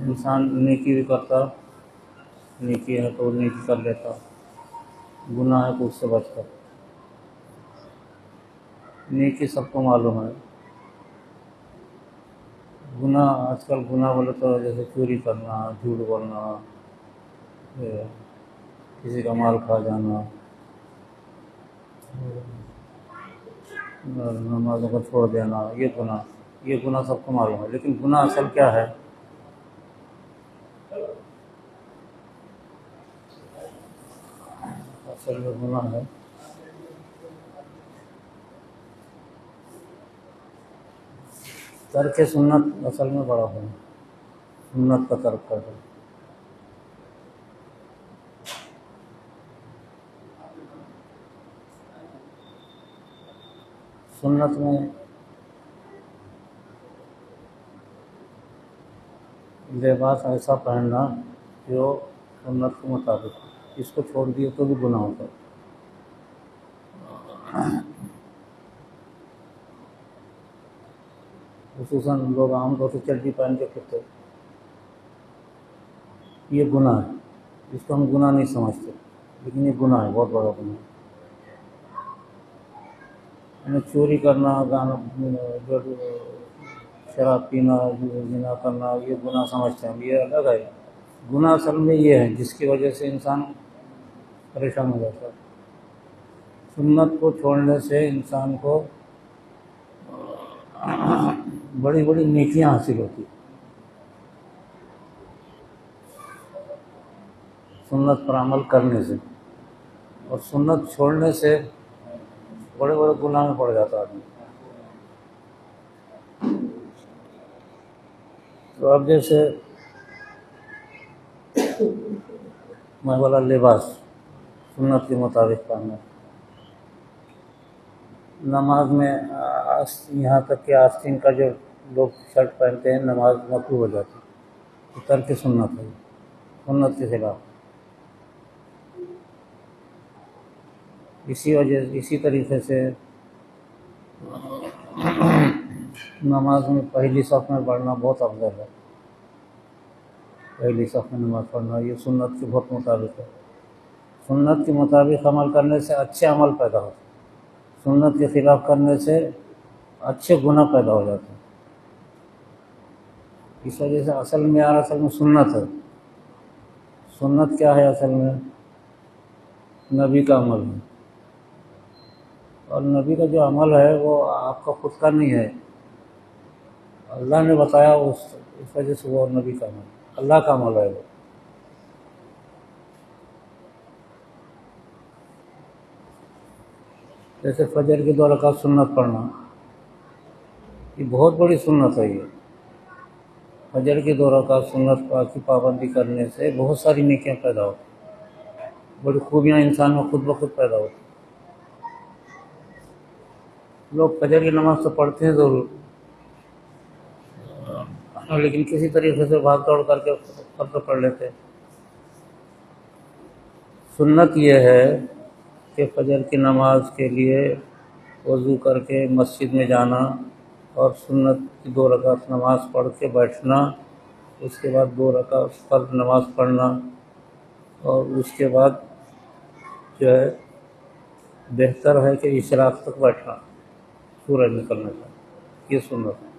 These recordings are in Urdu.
انسان نیکی بھی کرتا، نیکی ہے تو نیکی کر لیتا، گناہ ہے تو اس سے بچتا۔ نیکی سب کو معلوم ہے، گناہ آج کل گناہ بولے تو جیسے چوری کرنا، جھوٹ بولنا، کسی کا مال کھا جانا، نمازوں کو چھوڑ دینا، یہ گناہ سب کو معلوم ہے، لیکن گناہ اصل کیا ہے؟ اصل میں گناہ ہے ترک سنت، اصل میں بڑا گناہ سنت کا ترک کر دو۔ سنت میں لباس ایسا پہننا جو سنت کے مطابق ہو، اس کو چھوڑ دیے تو بھی گناہ ہوتا ہے۔ خصوصاً لوگ عام طور سے چڈی پہن کے پھرتے، یہ گناہ ہے، اس کو ہم گناہ نہیں سمجھتے، لیکن یہ گناہ ہے، بہت بڑا گناہ ہے۔ یعنی چوری کرنا، گانا، جو شراب پینا، زنا کرنا، یہ گناہ سمجھتے ہیں، یہ الگ ہے۔ گناہ اصل میں یہ ہے جس کی وجہ سے انسان پریشان ہو جاتا ہے۔ سنت کو چھوڑنے سے انسان کو بڑی بڑی نیکیاں حاصل ہوتی، سنت پر عمل کرنے سے، اور سنت چھوڑنے سے بڑے بڑے گناہ میں پڑ جاتا آدمی۔ تو اب جیسے میں بولا لباس سنت کے مطابق پہننا، نماز میں یہاں تک کہ آستین کا جو لوگ شرٹ پہنتے ہیں، نماز مکروہ ہو جاتی ہے، تو ترک سنت ہے، سنت کے خلاف۔ اسی طریقے سے نماز میں پہلی صف میں پڑھنا بہت افضل ہے، پہلی صف میں نماز پڑھنا، یہ سنت کے بہت مطابق ہے۔ سنت کے مطابق عمل کرنے سے اچھے عمل پیدا ہوتے ہیں، سنت کے خلاف کرنے سے اچھے گناہ پیدا ہو جاتے ہیں۔ اس وجہ سے اصل میں سنت ہے۔ سنت کیا ہے؟ اصل میں نبی کا عمل ہے، اور نبی کا جو عمل ہے وہ آپ کا خود کا نہیں ہے، اللہ نے بتایا، اس وجہ سے وہ نبی کا عمل، اللہ کا عمل ہے وہ۔ جیسے فجر کی 2 رکعت سنت پڑھنا، یہ بہت بڑی سنت ہے۔ یہ فجر کی 2 رکعت سنت کی پابندی کرنے سے بہت ساری نیکیاں پیدا ہوتی، بڑی خوبیاں انسان میں خود بخود پیدا ہوتی۔ لوگ فجر کی نماز تو پڑھتے ہیں ضرور، لیکن کسی طریقے سے بھاگ دوڑ کر کے فرض پڑھ لیتے ہیں۔ سنت یہ ہے کہ فجر کی نماز کے لیے وضو کر کے مسجد میں جانا، اور سنت کی 2 رکعت نماز پڑھ کے بیٹھنا، اس کے بعد 2 رکعت فرض نماز پڑھنا، اور اس کے بعد جو ہے بہتر ہے کہ اشراق تک بیٹھنا، سورج نکلنے تک، یہ سنت ہے۔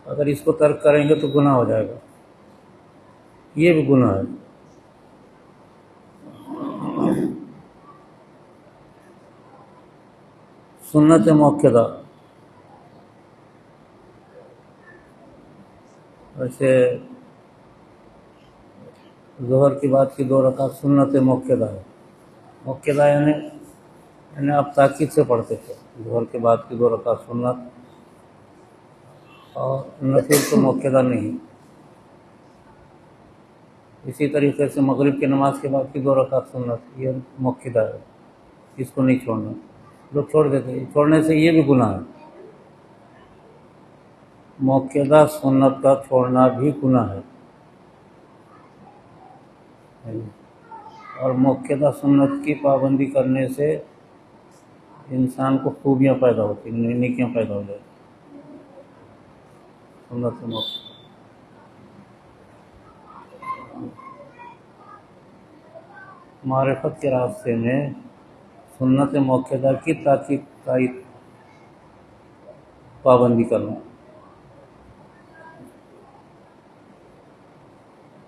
اگر اس کو ترک کریں گے تو گناہ ہو جائے گا، یہ بھی گناہ ہے۔ سنت موقدہ، ویسے ظہر کی بعد کی 2 رکعت سنت موقدہ ہے۔ موقدہ یعنی آپ تاکید سے پڑھتے تھے، ظہر کے بعد کی 2 رکعت سنت، اور نفل تو موقدہ نہیں۔ اسی طریقے سے مغرب کی نماز کے بعد کی 2 رکعت سنت، یہ موقدہ ہے، اس کو نہیں چھوڑنا، لوگ چھوڑ دیتے ہیں، چھوڑنے سے یہ بھی گناہ ہے۔ موقدہ سنت کا چھوڑنا بھی گناہ ہے، اور موقدہ سنت کی پابندی کرنے سے انسان کو خوبیاں پیدا ہوتی، نیکیاں پیدا ہو جاتی، سنت موقع۔ معرفت کے راستے میں سنت موقعہ کی تاکید پابندی کرنا.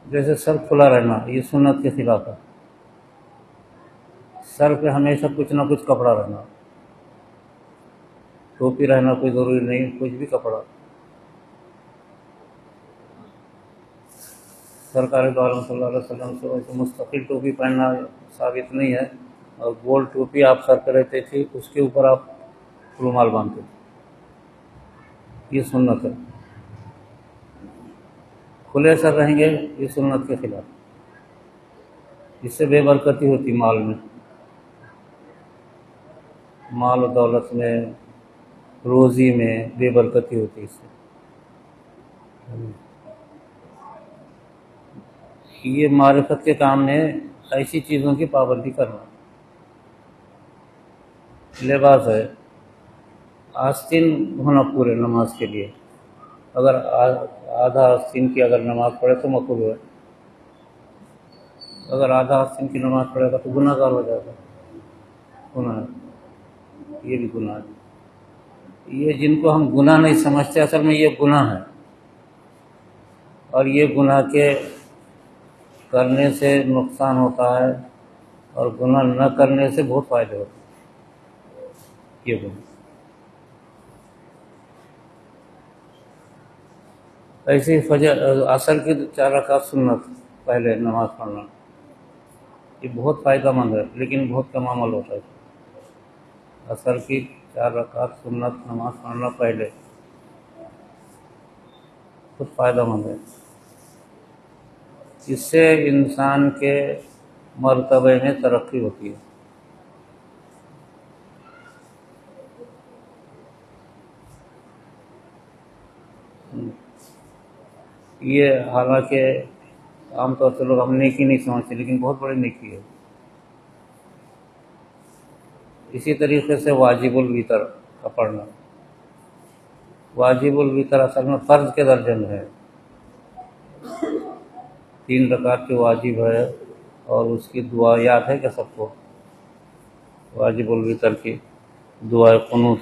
جیسے سر کھلا رہنا یہ سنت کے خلاف ہے. سر پہ ہمیشہ کچھ نہ کچھ کپڑا رہنا، ٹوپی رہنا کوئی ضروری نہیں، کچھ بھی کپڑا. سرکار دو عالم صلی اللہ علیہ وسلم سے ویسے مستقل ٹوپی پہننا ثابت نہیں ہے، اور گول ٹوپی آپ سر پہ رہتے تھے، اس کے اوپر آپ رومال باندھتے تھے، یہ سنت ہے. کھلے سر رہیں گے یہ سنت کے خلاف، اس سے بے برکتی ہوتی مال میں، مال و دولت میں، روزی میں بے برکتی ہوتی اس سے. یہ معرفت کے کام میں ایسی چیزوں کی پابندی کرنا. لباس ہے، آستین ہونا پورے نماز کے لیے. اگر آدھا آستین کی اگر نماز پڑھے تو مکروہ ہے، اگر آدھا آستین کی نماز پڑھے گا تو گناہ گار ہو جائے گا. گناہ ہے، یہ بھی گناہ ہے. یہ جن کو ہم گناہ نہیں سمجھتے اصل میں یہ گناہ ہے، اور یہ گناہ کے کرنے سے نقصان ہوتا ہے، اور گناہ نہ کرنے سے بہت فائدے ہوتے ہیں. یہ گناہ ایسے ہی فجر عصر کی 4 رکعت سنت پہلے نماز پڑھنا، یہ بہت فائدہ مند ہے، لیکن بہت کم عمل ہوتا ہے. عصر کی 4 رکعت سنت نماز پڑھنا پہلے بہت فائدہ مند ہے. اس سے انسان کے مرتبے میں ترقی ہوتی ہے. یہ حالانکہ عام طور سے لوگ ہم نیکی نہیں سمجھتے، لیکن بہت بڑی نیکی ہے. اسی طریقے سے واجب الوتر کا پڑھنا، واجب الوتر اصل میں فرض کے درجے میں ہے. 3 رکعت کے واجب ہے، اور اس کی دعا یاد ہے کہ سب کو؟ واجب الوتر کی دعائے قنوت،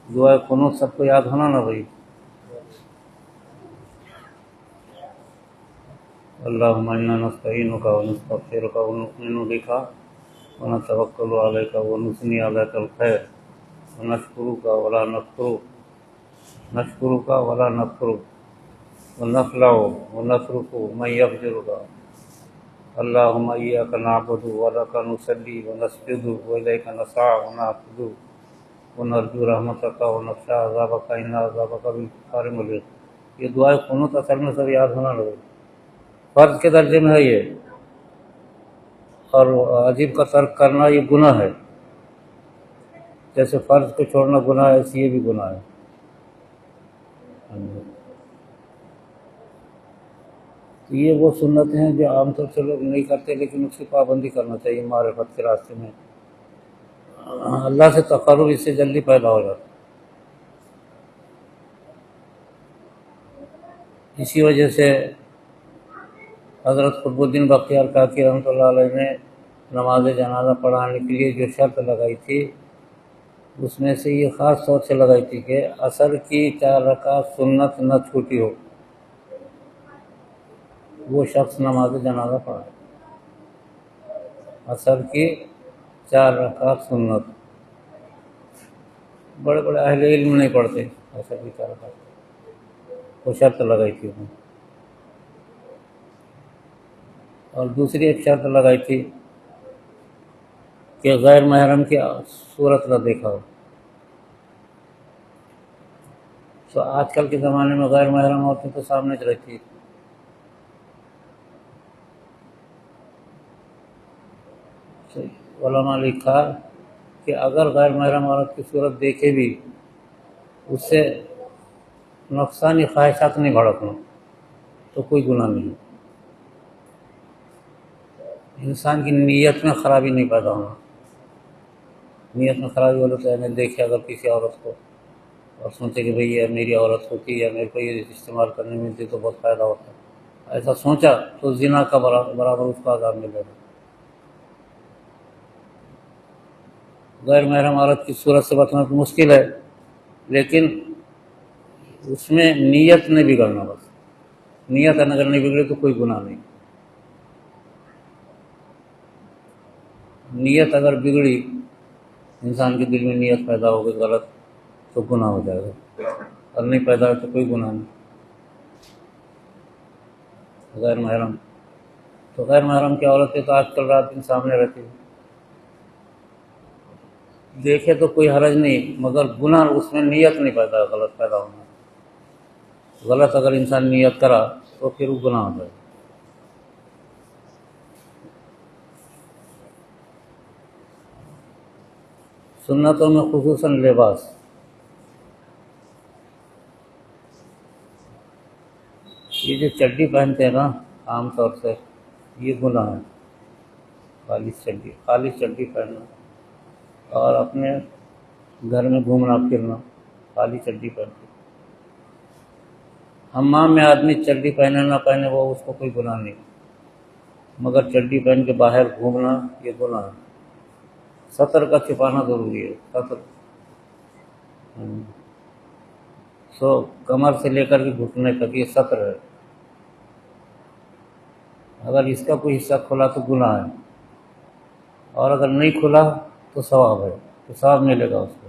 دعائے قنوت سب کو یاد ہونا نا بھائی. اللہم انا نستعینک ونستغفرک ونؤمن بک ونتوکل علیک ونثنی علیک الخیر ونشکرک ولا نکفرک، نشکرک ولا نکفرک ونخلع ونترک من یفجرک. اللہم ایاک نعبد ولک نصلی ونسجد والیک نسعی ونعبد ونرجو رحمتک ونخشی عذابک ان عذابک بالکفار ملحق. یہ دعائے قنوت اصل میں سب یاد ہونا لگے. فرض کے درجے میں ہے یہ، اور واجب کا ترک کرنا یہ گناہ ہے. جیسے فرض کو چھوڑنا گناہ ہے، ایسے یہ بھی گناہ ہے. تو یہ وہ سنتیں ہیں جو عام طور سے لوگ نہیں کرتے، لیکن اس کی پابندی کرنا چاہیے معرفت کے راستے میں. اللہ سے تقرب اس سے جلدی پیدا ہو جاتا. اسی وجہ سے حضرت قطب الدین بختیار کاکی رحمۃ اللہ علیہ نے نماز جنازہ پڑھانے کے لیے جو شرط لگائی تھی، اس میں سے یہ خاص طور سے لگائی تھی کہ عصر کی 4 رکعت سنت نہ چھوٹی ہو، وہ شخص نماز جنازہ پڑھا. عصر کی 4 رکعت سنت. بڑے بڑے اہل علم نہیں پڑھتے عصر کی 4 رکعت، وہ شرط لگائی تھی انہوں نے. اور دوسری ایک شرط لگائی تھی کہ غیر محرم کی صورت نہ دیکھا ہو. تو آج کل کے زمانے میں غیر محرم عورتیں تو سامنے رہتی. علماء نے لکھا کہ اگر غیر محرم عورت کی صورت دیکھے بھی، اس سے نقصانی خواہشات نہیں بھڑکنا تو کوئی گناہ نہیں. انسان کی نیت میں خرابی نہیں پیدا ہونا. نیت میں خرابی ہو تو میں دیکھے اگر کسی عورت کو اور سوچے کہ بھئی یہ میری عورت ہوتی یا میرے کو یہ استعمال کرنے ملتی تو بہت فائدہ ہوتا، ایسا سوچا تو زنا کا برابر اس کو عذاب ملے گا. غیر محرم عورت کی صورت سے بچنا تو مشکل ہے، لیکن اس میں نیت نہیں بگڑنا، بس نیت اگر نہیں بگڑے تو کوئی گناہ نہیں. نیت اگر بگڑی، انسان کے دل میں نیت پیدا ہو گئی غلط، تو گناہ ہو جائے گا، اور نہیں پیدا ہو تو کوئی گناہ نہیں. غیر محرم تو غیر محرم کی عورتیں تو آج کل رات دن سامنے رہتی ہیں، دیکھے تو کوئی حرج نہیں، مگر گناہ اس میں نیت نہیں پیدا، غلط پیدا ہونا. غلط اگر انسان نیت کرا تو پھر وہ گناہ ہو جائے. سنتوں میں خصوصاً لباس، یہ جو چڈی پہنتے ہیں نا عام طور سے، یہ گناہ ہے. خالص چڈی پہننا اور اپنے گھر میں گھومنا پھرنا خالی چڈی پہن کے. حمام میں آدمی چڈی پہنے نہ پہنے وہ اس کو کوئی گناہ نہیں، مگر چڈی پہن کے باہر گھومنا یہ گناہ ہے. سطر کا چھپانا ضروری ہے، سطر. سو کمر سے لے کر کے گھٹنے تک یہ سطر ہے. اگر اس کا کوئی حصہ کھلا تو گناہ ہے، اور اگر نہیں کھلا تو ثواب ہے، تو ثواب ملے گا اس کو.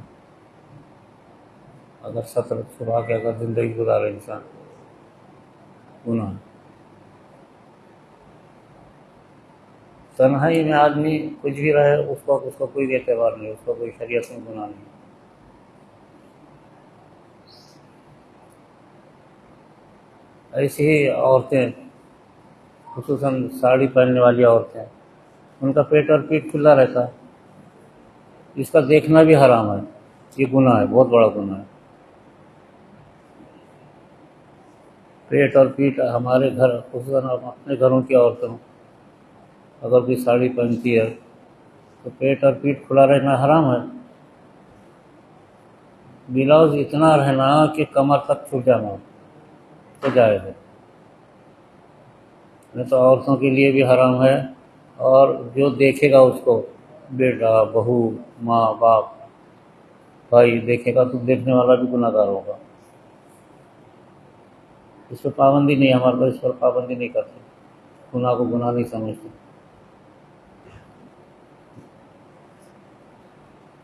اگر سطر چھپا کے اگر زندگی گزارے انسان، گناہ. تنہائی میں آدمی کچھ بھی رہے اس کا کوئی اعتبار نہیں، اس کا کوئی شریعت میں گناہ نہیں. ایسی ہی عورتیں، خصوصاً ساڑی پہننے والی عورتیں، ان کا پیٹ اور پیٹ کھلا رہتا ہے، اس کا دیکھنا بھی حرام ہے. یہ گناہ ہے، بہت بڑا گناہ ہے. پیٹ اور پیٹ ہمارے گھر، خصوصاً اپنے گھروں کی عورتوں اگر کوئی ساڑی پہنتی ہے تو پیٹ اور پیٹ کھلا رہنا حرام ہے. بلاؤز اتنا رہنا کہ کمر تک چھپ جانا تو جائز ہے، نہیں تو عورتوں کے لیے بھی حرام ہے. اور جو دیکھے گا اس کو، بیٹا، بہو، ماں باپ، بھائی دیکھے گا تو دیکھنے والا بھی گناہ گار ہوگا. اس پہ پابندی نہیں، ہمارے پاس اس پر پابندی نہیں کرتے، گناہ کو گناہ نہیں سمجھتے.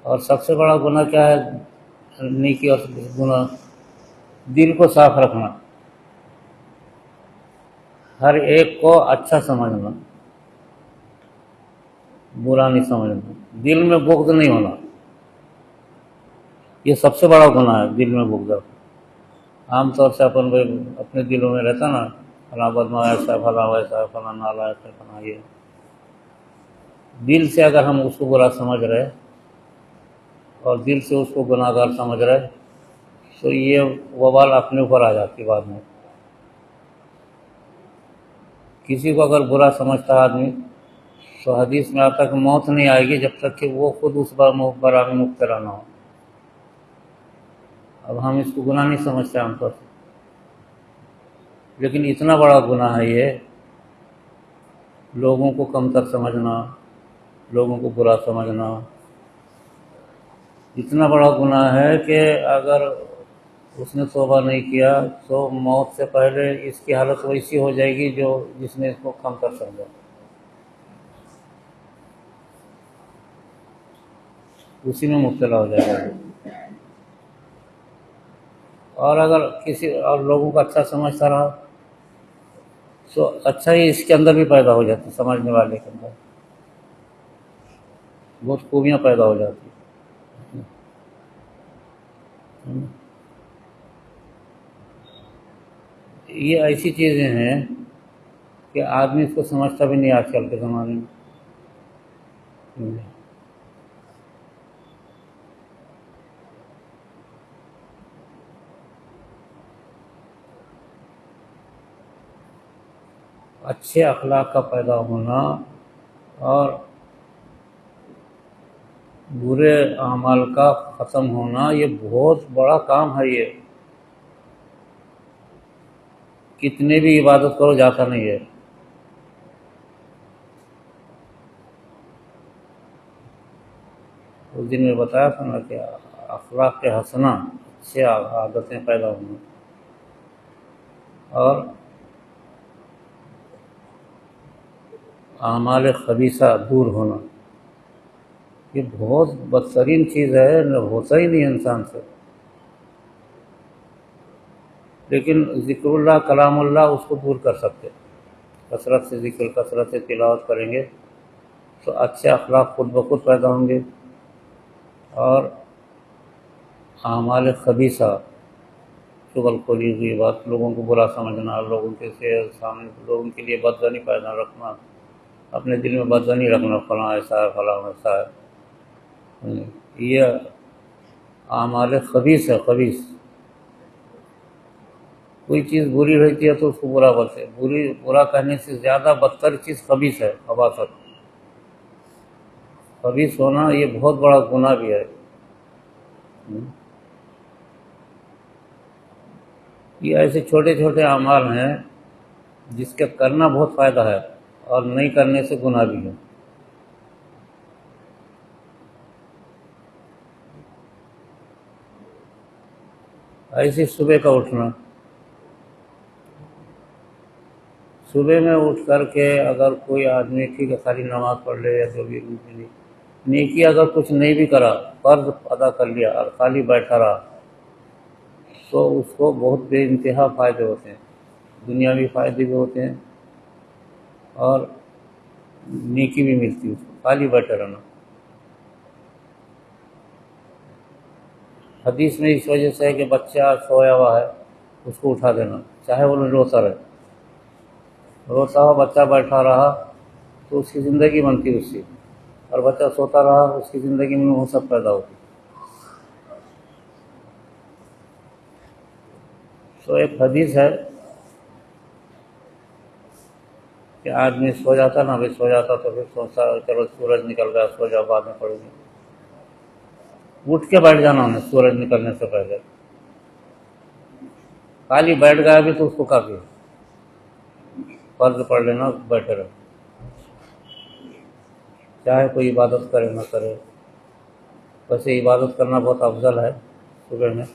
اور سب سے بڑا گناہ کیا ہے؟ نیکی اور گناہ، دل کو صاف رکھنا، ہر ایک کو اچھا سمجھنا، برا نہیں سمجھنا، دل میں بغض نہیں ہونا. یہ سب سے بڑا گناہ ہے، دل میں بغض. عام طور سے اپنے دلوں میں رہتا نا، فلاں بدمع ایسا ہے، فلاں ویسا ہے، فلاں نالائق ہے، فلاں یہ. دل سے اگر ہم اس کو برا سمجھ رہے اور دل سے اس کو گناہ گار سمجھ رہے تو یہ وبال اپنے اوپر آ جاتی بعد میں. کسی کو اگر برا سمجھتا ہے آدمی تو حدیث میں آتا ہے کہ موت نہیں آئے گی جب تک کہ وہ خود اس برا میں مبتلا نہ ہو. اب ہم اس کو گناہ نہیں سمجھتے عام طور سے، لیکن اتنا بڑا گناہ ہے یہ، لوگوں کو کمتر سمجھنا، لوگوں کو برا سمجھنا. اتنا بڑا گناہ ہے کہ اگر اس نے توبہ نہیں کیا تو موت سے پہلے اس کی حالت ویسی ہو جائے گی جو جس نے اس کو کمتر سمجھا، اسی میں مبتلا ہو جائے گا. اور اگر کسی اور لوگوں کو اچھا سمجھتا رہا تو اچھا ہی اس کے اندر بھی پیدا ہو جاتی، سمجھنے والے کے اندر بہت خوبیاں پیدا ہو جاتی. یہ ایسی چیزیں ہیں کہ آدمی اس کو سمجھتا بھی نہیں آج کل کے زمانے میں. اچھے اخلاق کا پیدا ہونا اور برے اعمال کا ختم ہونا، یہ بہت بڑا کام ہے. یہ کتنے بھی عبادت کرو جاتا نہیں ہے. اس دن میں بتایا تھا نا کہ اخلاق حسنہ، اچھے عادتیں پیدا ہونا، اور اعمال خبیثہ دور ہونا، یہ بہت بدترین چیز ہے، ہوتا ہی نہیں انسان سے۔ لیکن ذکر اللہ، کلام اللہ اس کو دور کر سکتے، کثرت سے ذکر، کثرت سے تلاوت کریں گے تو اچھے اخلاق خود بخود پیدا ہوں گے، اور اعمال خبیثہ، چغل خوری ہوئی بات، لوگوں کو برا سمجھنا، لوگوں کے سامنے لوگوں کے لیے بدظنی پیدا رکھنا، اپنے دل میں بدظنی رکھنا، فلاں ایسا ہے، فلاں ایسا ہے، یہ اعمال خبیث ہے، خبیث۔ کوئی چیز بری رہتی ہے تو اس کو برا بولتے ہیں، برا کہنے سے زیادہ بدتر چیز خبیث ہے، خباثت، خبیث ہونا یہ بہت بڑا گناہ بھی ہے۔ یہ ایسے چھوٹے چھوٹے اعمال ہیں جس کے کرنا بہت فائدہ ہے، اور نہیں کرنے سے گناہ بھی ہے۔ ایسے صبح کا اٹھنا، صبح میں اٹھ کر کے اگر کوئی آدمی ٹھیک ہے خالی نماز پڑھ لے یا جو بھی نیکی، اگر کچھ نہیں بھی کرا، فرض ادا کر لیا اور خالی بیٹھا رہا، تو اس کو بہت بے انتہا فائدے ہوتے ہیں، دنیاوی فائدے بھی ہوتے ہیں اور نیکی بھی ملتی ہے اس کو، خالی بیٹھے رہنا۔ حدیث میں اس وجہ سے ہے کہ بچہ سویا ہوا ہے اس کو اٹھا دینا، چاہے وہ روتا رہے، روتا ہوا بچہ بیٹھا رہا تو اس کی زندگی بنتی اس سے، اور بچہ سوتا رہا اس کی زندگی میں وہ سب پیدا ہوتی۔ تو ایک حدیث ہے کہ آدمی سو جاتا نا، ابھی سو جاتا تو پھر سوچتا چلو سورج نکل گیا، سو جاؤ، بعد میں پڑیں گے، اٹھ کے بیٹھ جانا انہیں سورج نکلنے سے پہلے، خالی بیٹھ گیا بھی تو اس کو کافی ہے، فرض پڑھ لینا، بیٹھے رہو، چاہے کوئی عبادت کرے نہ کرے۔ ویسے عبادت کرنا بہت افضل ہے صبح میں،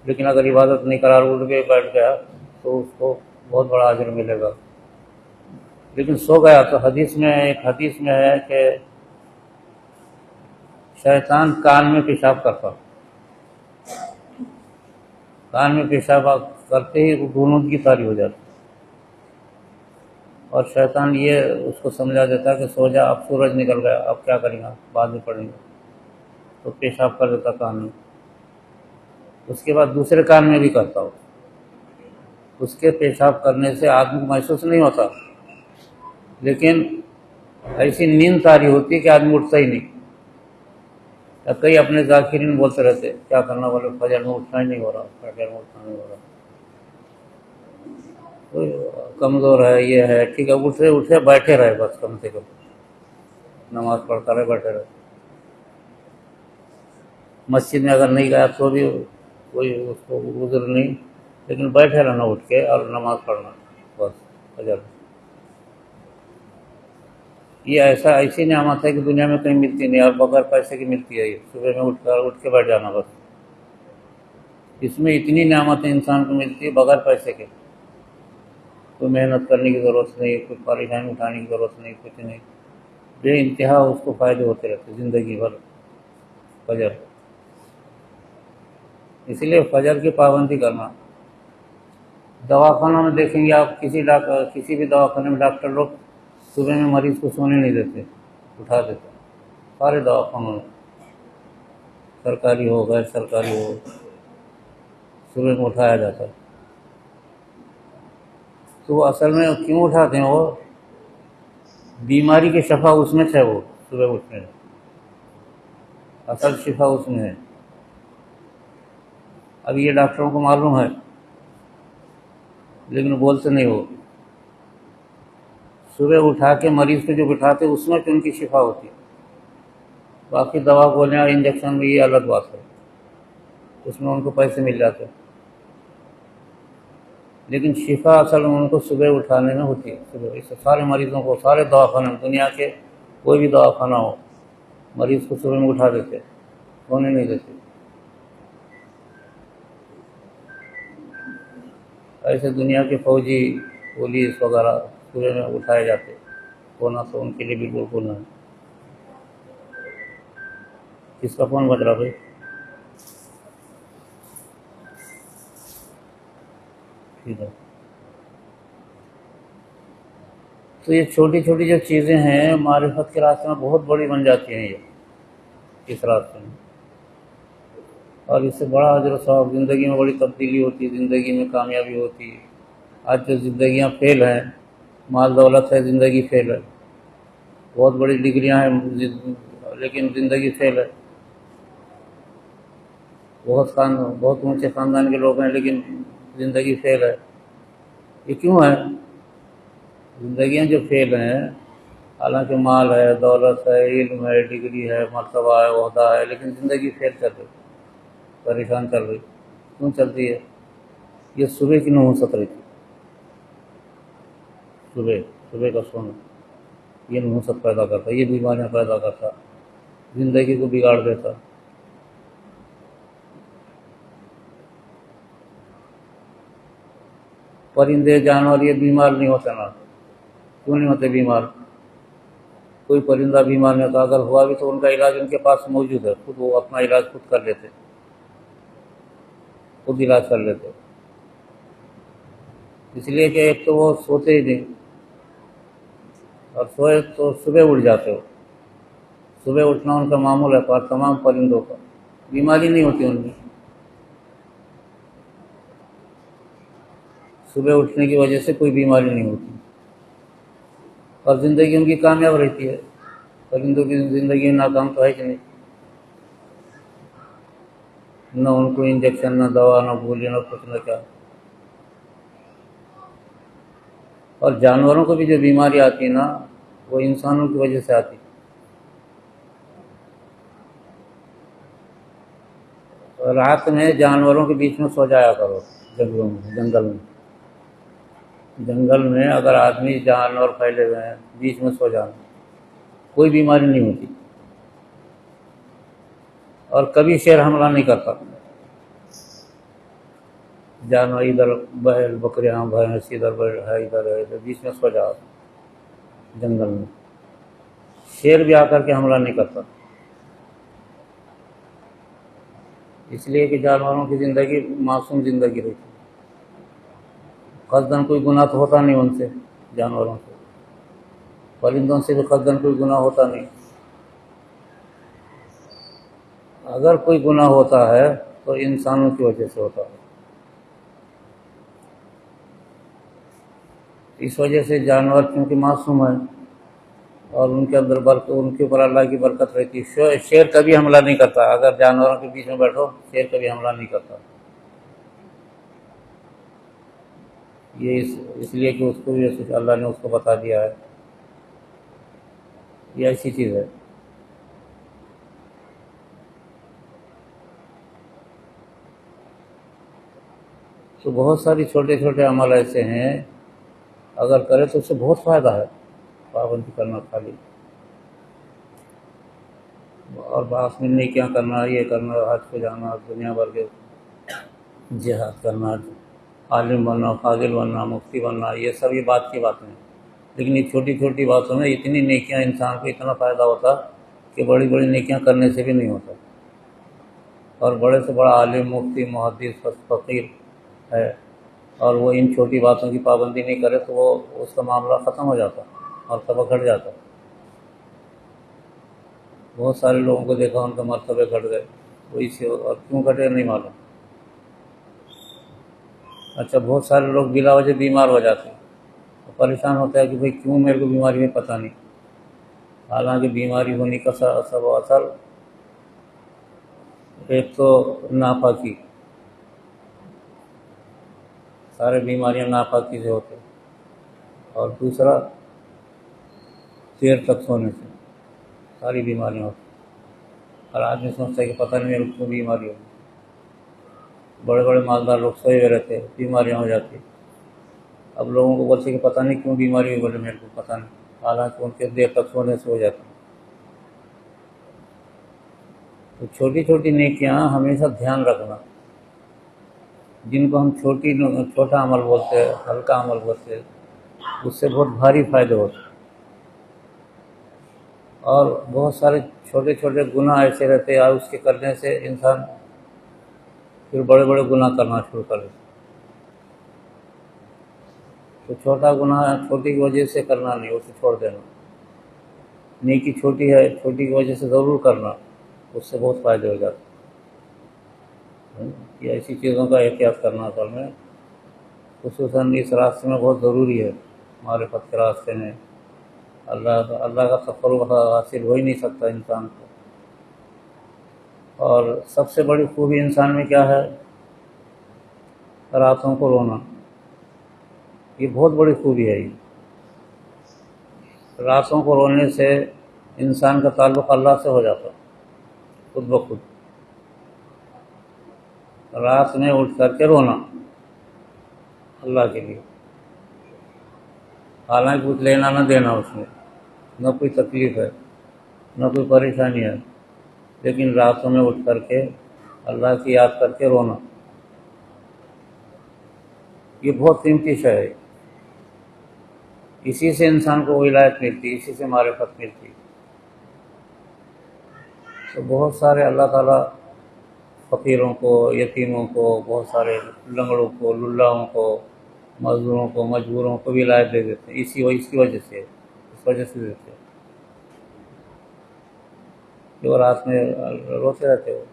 لیکن اگر عبادت نہیں کرا، اٹھ کے بیٹھ گیا تو اس کو بہت بڑا اجر ملے گا۔ لیکن سو گیا تو ایک حدیث میں ہے کہ شیطان کان میں پیشاب کرتا، کان میں پیشاب کرتے ہی غنودگی طاری ہو جاتی، اور شیطان یہ اس کو سمجھا دیتا کہ سو جا، اب سورج نکل گیا، اب کیا کریں گا، بعد میں پڑیں گے، تو پیشاب کر دیتا کان میں۔ اس کے بعد دوسرے کان میں بھی کرتا ہو، اس کے پیشاب کرنے سے آدمی کو محسوس نہیں ہوتا، لیکن ایسی نیند طاری ہوتی ہے کہ آدمی اٹھتا ہی نہیں۔ کئی اپنے ذاکرین بولتے رہتے کیا کرنا، بولے فجر میں اٹھنا ہی نہیں ہو رہا، فجر میں اٹھنا نہیں ہو رہا، کمزور ہے، یہ ہے، ٹھیک ہے، اٹھے بیٹھے رہے، بس کم سے کم نماز پڑھتا رہے، بیٹھے رہے۔ مسجد میں اگر نہیں گیا تو بھی کوئی اس کو عذر نہیں، لیکن بیٹھے رہنا اٹھ کے اور نماز پڑھنا، بس فجر۔ یہ ایسی نعمت ہے کہ دنیا میں کہیں ملتی نہیں، اور بغیر پیسے کی ملتی ہے، یہ صبح میں اٹھ کے بیٹھ جانا بس۔ اس میں اتنی نعمتیں انسان کو ملتی ہے بغیر پیسے کے، کوئی محنت کرنے کی ضرورت نہیں، کوئی پریشانی اٹھانے کی ضرورت نہیں، کچھ نہیں، بے انتہا اس کو فائدے ہوتے رہتے زندگی بھر۔ فجر، اسی لیے فجر کی پابندی کرنا۔ دواخانوں میں دیکھیں گے آپ، کسی بھی دواخانے میں ڈاکٹر لوگ صبح میں مریض کو سونے نہیں دیتے، اٹھا دیتے، سارے دواخانوں میں، سرکاری ہو غیر سرکاری ہو، صبح میں اٹھایا جاتا ہے۔ تو وہ اصل میں کیوں اٹھاتے ہیں؟ وہ بیماری کی شفا اس میں ہے، وہ صبح اٹھنے اصل شفا اس میں ہے۔ اب یہ ڈاکٹروں کو معلوم ہے لیکن بولتے نہیں، وہ صبح اٹھا کے مریض کو جو بٹھاتے اس میں تو ان کی شفا ہوتی ہے، باقی دوا گولیاں اور انجیکشن میں یہ الگ بات ہے، اس میں ان کو پیسے مل جاتے ہیں، لیکن شفا اصل میں ان کو صبح اٹھانے میں ہوتی ہے۔ صبح اس سے سارے مریضوں کو، سارے دواخانے میں، دنیا کے کوئی بھی دواخانہ ہو، مریض کو صبح میں اٹھا دیتے، سونے نہیں دیتے. ایسے دنیا کے فوجی، پولیس وغیرہ صبح میں اٹھائے جاتے، سونا تو ان کے لیے بالکل گناہ ہے. کس کا فون بج رہا بھائی؟ ٹھیک ہے. تو یہ چھوٹی چھوٹی جو چیزیں ہیں معرفت کے راستے میں بہت بڑی بن جاتی ہیں، یہ اس راستے میں. اور اس سے بڑا اجر و ثواب، زندگی میں بڑی تبدیلی ہوتی ہے، زندگی میں کامیابی ہوتی ہے. آج جو زندگیاں فیل ہیں، مال دولت ہے، زندگی فیل ہے. بہت بڑی ڈگریاں ہیں لیکن زندگی فیل ہے. بہت اونچے خاندان کے لوگ ہیں لیکن زندگی فیل ہے. یہ کیوں ہے؟ زندگیاں جو فیل ہیں، حالانکہ مال ہے، دولت ہے، علم ہے، ڈگری ہے، مرتبہ ہے، عہدہ ہے، لیکن زندگی فیل چل رہی، پریشان چل رہی. کیوں چلتی ہے؟ یہ صبح کی نحوست رہی تھی. صبح کا سونا یہ نحوست پیدا کرتا، یہ بیماریاں پیدا کرتا، زندگی کو بگاڑ دیتا. پرندے جانور یہ بیمار نہیں ہوتے نا. کیوں نہیں ہوتے بیمار؟ کوئی پرندہ بیمار نہیں ہوتا. اگر ہوا بھی تو ان کا علاج ان کے پاس موجود ہے، خود وہ اپنا علاج خود کر لیتے، خود علاج کر لیتے. اس لیے کہ ایک تو وہ سوتے ہی نہیں، اور سوئے تو صبح اٹھ جاتے ہو. صبح اٹھنا ان کا معمول ہے، پر تمام پرندوں کا. بیماری نہیں ہوتی ان میں. صبح اٹھنے کی وجہ سے کوئی بیماری نہیں ہوتی، اور زندگی ان کی کامیاب رہتی ہے. پرندوں کی زندگی ناکام تو ہے کہ نہیں؟ نہ ان کو انجیکشن، نہ دوا، نہ گولی، نہ کچھ، نہ کیا. اور جانوروں کو بھی جو بیماری آتی ہے نا، وہ انسانوں کی وجہ سے آتی. رات میں جانوروں کے بیچ میں سو جایا کرو، جنگلوں میں، جنگل میں اگر آدمی جانور پھیلے ہوئے ہیں بیچ میں سو جانا، کوئی بیماری نہیں ہوتی. اور کبھی شیر حملہ نہیں کرتا. جانور ادھر بیل بکریاں بھینس ادھر ہے، ادھر بیچ میں سو جاؤ جنگل میں، شیر بھی آ کر کے حملہ نہیں کرتا. اس لیے کہ جانوروں کی زندگی معصوم زندگی رہتی. قصداً کوئی گناہ تو ہوتا نہیں ان سے، جانوروں سے. پرندوں سے بھی قصداً کوئی گناہ ہوتا نہیں. اگر کوئی گناہ ہوتا ہے تو انسانوں کی وجہ سے ہوتا ہے. اس وجہ سے جانور کیونکہ معصوم ہیں اور ان کے اندر ان کے اوپر اللہ کی برکت رہتی ہے. شیر کبھی حملہ نہیں کرتا. اگر جانوروں کے بیچ میں بیٹھو، شیر کبھی حملہ نہیں کرتا. یہ اس لیے کہ اس کو بھی اللہ نے اس کو بتا دیا ہے. یہ ایسی چیز ہے. تو بہت ساری چھوٹے چھوٹے عمل ایسے ہیں، اگر کرے تو اس سے بہت فائدہ ہے. پابندی کرنا خالی، اور بعض میں نیکیاں کرنا، یہ کرنا، حج پہ جانا، دنیا بھر کے جہاد کرنا، عالم بننا، فاضل بننا، مفتی بننا، یہ سب یہ بات کی باتیں ہیں. لیکن یہ چھوٹی چھوٹی باتوں میں اتنی نیکیاں، انسان کو اتنا فائدہ ہوتا کہ بڑی بڑی نیکیاں کرنے سے بھی نہیں ہوتا. اور بڑے سے بڑا عالم، مفتی، محدث، فقیر ہے، اور وہ ان چھوٹی باتوں کی پابندی نہیں کرے تو وہ اس کا معاملہ ختم ہو جاتا اور مرتبہ گھٹ جاتا. بہت سارے لوگوں کو دیکھا ان کا مرتبے گھٹ گئے، وہی سے. اور کیوں گھٹے نہیں معلوم. اچھا، بہت سارے لوگ بلا وجہ بیمار ہو جاتے ہیں، پریشان ہوتا ہے کہ بھئی کیوں میرے کو بیماری میں پتہ نہیں. حالانکہ بیماری ہونے کا سب و اثر ایک تو ناپاکی، سارے بیماریاں ناپاکی سے ہوتے ہیں، اور دوسرا دیر تک سونے سے ساری بیماریاں ہوتی ہیں. اور آدمی سوچتا ہے کہ پتہ نہیں میرے کو کیوں بیماری ہوگی. بڑے بڑے مالدار لوگ سوئے ہوئے رہتے ہیں، بیماریاں ہو جاتی ہیں. اب لوگوں کو بولتے کہ پتہ نہیں کیوں بیماری ہوئی، بولے میرے کو پتہ نہیں، حالانکہ ان کے دیر تک سونے سے ہو جاتی ہے. تو چھوٹی چھوٹی نیکیاں ہمیشہ دھیان رکھنا، جن کو ہم چھوٹا عمل بولتے ہیں، ہلکا عمل بولتے ہیں، اس سے بہت بھاری فائدے ہوتے ہیں۔ اور بہت سارے چھوٹے چھوٹے گناہ ایسے رہتے ہیں، اور اس کے کرنے سے انسان پھر بڑے بڑے گناہ کرنا شروع کر دیتا۔ تو چھوٹا گناہ چھوٹی کی وجہ سے کرنا نہیں، اسے چھوڑ دینا۔ نیکی چھوٹی ہے، چھوٹی کی وجہ سے ضرور کرنا، اس سے بہت فائدے ہو جاتے ہیں۔ یہ ایسی چیزوں کا احتیاط کرنا اصل میں خصوصاً اس راستے میں بہت ضروری ہے۔ معرفت کے راستے میں اللہ کا تصرف حاصل ہو ہی نہیں سکتا انسان کو۔ اور سب سے بڑی خوبی انسان میں کیا ہے؟ راتوں کو رونا، یہ بہت بڑی خوبی ہے۔ یہ راتوں کو رونے سے انسان کا تعلق اللہ سے ہو جاتا خود بخود۔ رات میں اٹھ کر کے رونا اللہ کے لیے، حالانکہ کچھ لینا نہ دینا اس میں، نہ کوئی تکلیف ہے، نہ کوئی پریشانی ہے، لیکن راتوں میں اٹھ کر کے اللہ کی یاد کر کے رونا، یہ بہت قیمتی شے ہے۔ اسی سے انسان کو ولایت ملتی، اسی سے معرفت ملتی۔ تو بہت سارے اللہ تعالیٰ فقیروں کو، یتیموں کو، بہت سارے لنگڑوں کو، للاؤں کو، مزدوروں کو، مجبوروں کو بھی ولایت دے دیتے ہیں، اس کی وجہ سے، اس وجہ سے دیتے ہیں جو رات میں روتے رہتے ہو۔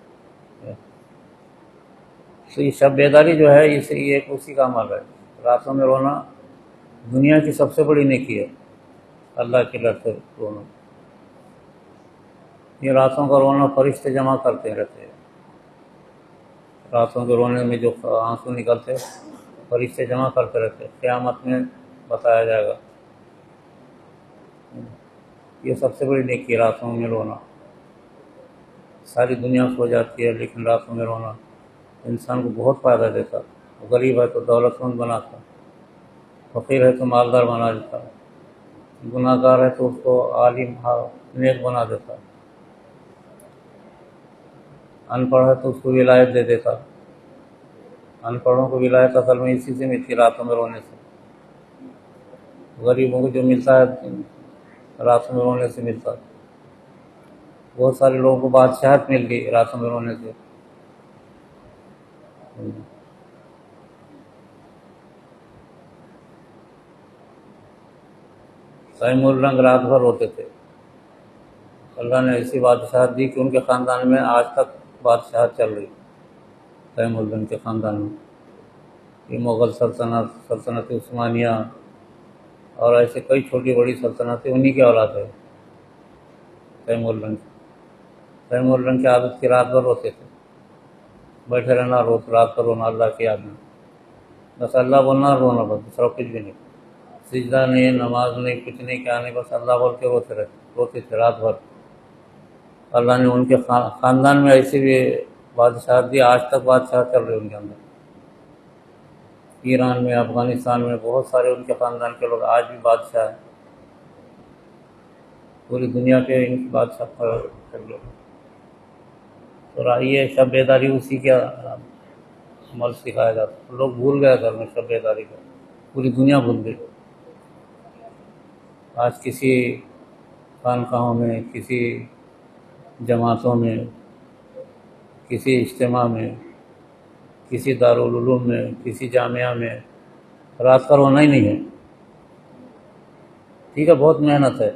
تو یہ شب بیداری جو ہے، یہ اسی کا عمل ہے۔ راتوں میں رونا دنیا کی سب سے بڑی نیکی ہے، اللہ کے ڈر سے رونا۔ یہ راتوں کا رونا فرشتے جمع کرتے رہتے ہیں۔ راتوں کے رونے میں جو آنسو نکلتے فرشتے جمع کرتے رہتے ہیں، قیامت میں بتایا جائے گا۔ یہ سب سے بڑی نیکی ہے، راتوں میں رونا۔ ساری دنیا سو جاتی ہے، لیکن راتوں میں رونا انسان کو بہت فائدہ دیتا۔ غریب ہے تو دولت مند بناتا، فقیر ہے تو مالدار بنا دیتا، گناہ گار ہے تو اس کو عالم نیک بنا دیتا، ان پڑھ ہے تو اس کو ولایت دے دیتا۔ ان پڑھوں کو ولایت اصل میں اسی سے ملتی، راتوں میں رونے سے۔ غریبوں کو جو ملتا ہے راتوں میں رونے سے ملتا۔ بہت سارے لوگوں کو بادشاہت مل گئی راتوں میں رونے سے۔ تیم الرنگ رات بھر روتے تھے، اللہ نے ایسی بادشاہت دی کہ ان کے خاندان میں آج تک بادشاہت چل رہی، تیم الرنگ کے خاندان میں۔ یہ مغل سلطنت عثمانیہ اور ایسے کئی چھوٹی بڑی سلطنتیں انہی کے اولاد ہے۔ تیم الرنگ کی عادت کی رات بھر روتے تھے، بیٹھے رہنا، رات بھر رونا اللہ کی یاد میں، بس اللہ بولنا، رونا، بس دوسرا کچھ بھی نہیں، سجدہ نہیں، نماز نہیں، کچھ نہیں، کیا نہیں، بس اللہ بول کے روتے تھے رات بھر۔ اللہ نے ان کے خاندان میں ایسی بھی بادشاہت دی، آج تک بادشاہت چل رہی ان کے اندر۔ ایران میں، افغانستان میں بہت سارے ان کے خاندان کے لوگ آج بھی بادشاہ ہیں، پوری دنیا کے ان کی بادشاہ کر لو۔ اور یہ شب بیداری اسی کے عمل سکھایا جاتا، لوگ بھول گئے گھر میں شب بیداری کا، پوری دنیا بھول گئی۔ آج کسی خانقاہوں میں، کسی جماعتوں میں، کسی اجتماع میں، کسی دارالعلوم میں، کسی جامعہ میں رات کا رونا ہی نہیں ہے۔ ٹھیک ہے، بہت محنت ہے،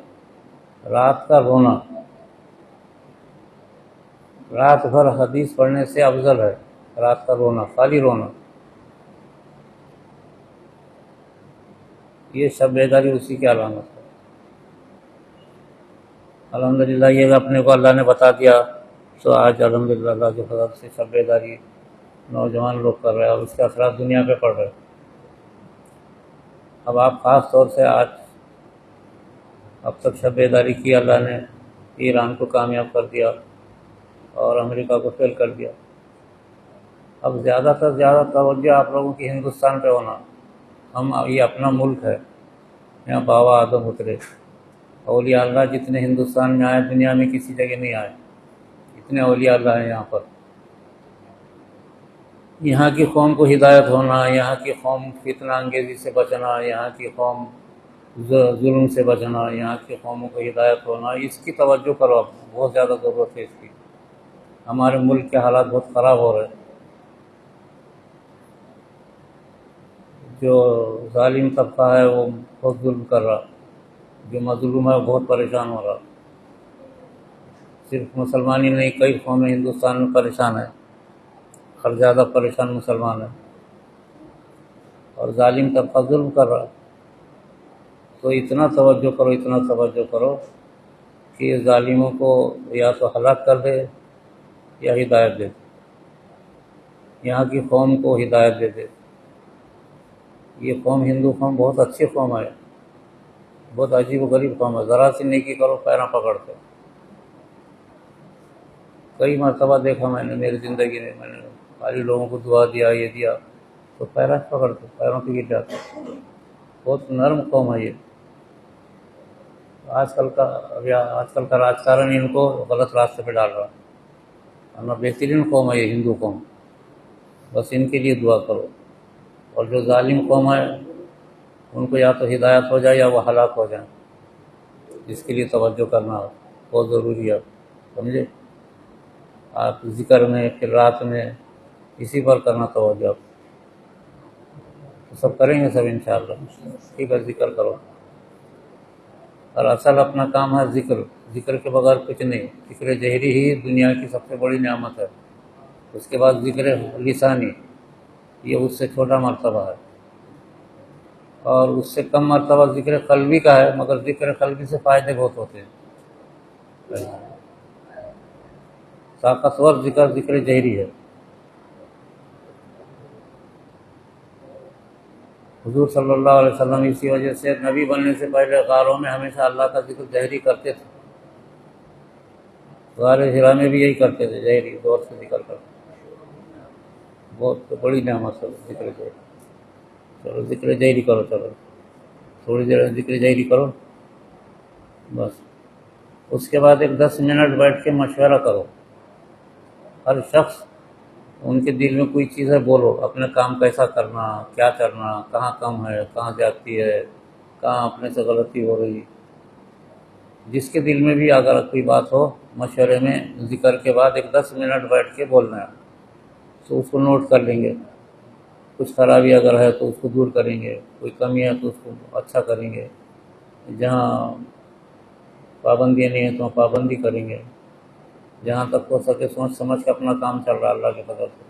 رات کا رونا رات بھر حدیث پڑھنے سے افضل ہے، رات کا رونا، خالی رونا۔ یہ شب بیداری اسی کی علامت ہے۔ الحمدللہ یہ اپنے کو اللہ نے بتا دیا، تو آج الحمدللہ اللہ کے فضل سے شب بیداری نوجوان لوگ کر رہے ہیں، اور اس کے اثرات دنیا پہ پڑ رہے ہیں۔ اب آپ خاص طور سے اب تک شب بیداری کی، اللہ نے ایران کو کامیاب کر دیا اور امریکہ کو فیل کر دیا۔ اب زیادہ تر زیادہ توجہ آپ لوگوں کی ہندوستان پہ ہونا۔ یہ اپنا ملک ہے، یہاں بابا آدم اترے، اولیاء اللہ جتنے ہندوستان میں آئے دنیا میں کسی جگہ نہیں آئے، اتنے اولیاء اللہ ہیں یہاں پر. یہاں کی قوم کو ہدایت ہونا، یہاں کی قوم فتنہ انگیزی سے بچنا، یہاں کی قوم ظلم سے بچنا، یہاں کی قوموں کو ہدایت ہونا، اس کی توجہ کرو. آپ بہت زیادہ ضرورت ہے اس کی. ہمارے ملک کے حالات بہت خراب ہو رہے ہیں. جو ظالم طبقہ ہے وہ بہت ظلم کر رہا، جو مظلوم ہے وہ بہت پریشان ہو رہا. صرف مسلمان ہی نہیں، کئی قومیں ہندوستان میں پریشان ہیں. ہر زیادہ پریشان مسلمان ہیں اور ظالم طبقہ ظلم کر رہا. تو اتنا توجہ کرو، اتنا توجہ کرو کہ یہ ظالموں کو یا تو ہلاک کر دے یا ہدایت دے. یہاں کی قوم کو ہدایت دے دے. یہ قوم ہندو قوم بہت اچھی قوم ہے، بہت عجیب و غریب قوم ہے. ذرا سی نیکی کرو پیراں پکڑتے. کئی مرتبہ دیکھا میں نے میری زندگی میں نے خالی لوگوں کو دعا دیا، یہ دیا تو پیراں پکڑتے، پیروں پہ گر جاتے. بہت نرم قوم ہے یہ. آج کل کا راجکارن ان کو غلط راستے پہ ڈال رہا. ورنہ بہترین قوم ہے یہ ہندو قوم. بس ان کے لیے دعا کرو. اور جو ظالم قوم ہے ان کو یا تو ہدایت ہو جائے یا وہ ہلاک ہو جائیں. اس کے لیے توجہ کرنا بہت ضروری ہے. سمجھے؟ آپ ذکر میں، پھر رات میں اسی پر کرنا توجہ. آپ تو سب کریں گے سب انشاءاللہ. ٹھیک ہے، ذکر کرو. اور اصل اپنا کام ہے ذکر. ذکر کے بغیر کچھ نہیں. ذکر جہری ہی دنیا کی سب سے بڑی نعمت ہے. اس کے بعد ذکر لسانی، یہ اس سے چھوٹا مرتبہ ہے. اور اس سے کم مرتبہ ذکر قلبی کا ہے، مگر ذکر قلبی سے فائدے بہت ہوتے ہیں. طاقتور ذکر جہری ہے. حضور صلی اللہ علیہ وسلم اسی وجہ سے نبی بننے سے پہلے غاروں میں ہمیشہ اللہ کا ذکر جہری کرتے تھے. غار حرا میں بھی یہی کرتے تھے، جہری دور سے ذکر کرتے. بہت بڑی نعمت ہے ذکر جہری. چلو ذکر جہری کرو. چلو تھوڑی دیر ذکر جہری کرو بس. اس کے بعد ایک 10 منٹ بیٹھ کے مشورہ کرو. ہر شخص ان کے دل میں کوئی چیز ہے بولو. اپنے کام کیسا کرنا، کیا کرنا، کہاں کم ہے، کہاں زیادتی ہے، کہاں اپنے سے غلطی ہو رہی. جس کے دل میں بھی اگر کوئی بات ہو، مشورے میں ذکر کے بعد ایک 10 منٹ بیٹھ کے بولنا ہے. تو اس کو نوٹ کر لیں گے. کچھ خرابی اگر ہے تو اس کو دور کریں گے، کوئی کمی ہے تو اس کو اچھا کریں گے. جہاں پابندیاں نہیں ہیں تو وہاں پابندی کریں گے. جہاں تک ہو سکے سوچ سمجھ کے اپنا کام چل رہا اللہ کے فضل سے.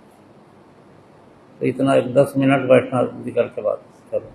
تو اتنا ایک 10 منٹ بیٹھنا ذکر کے بعد. چلو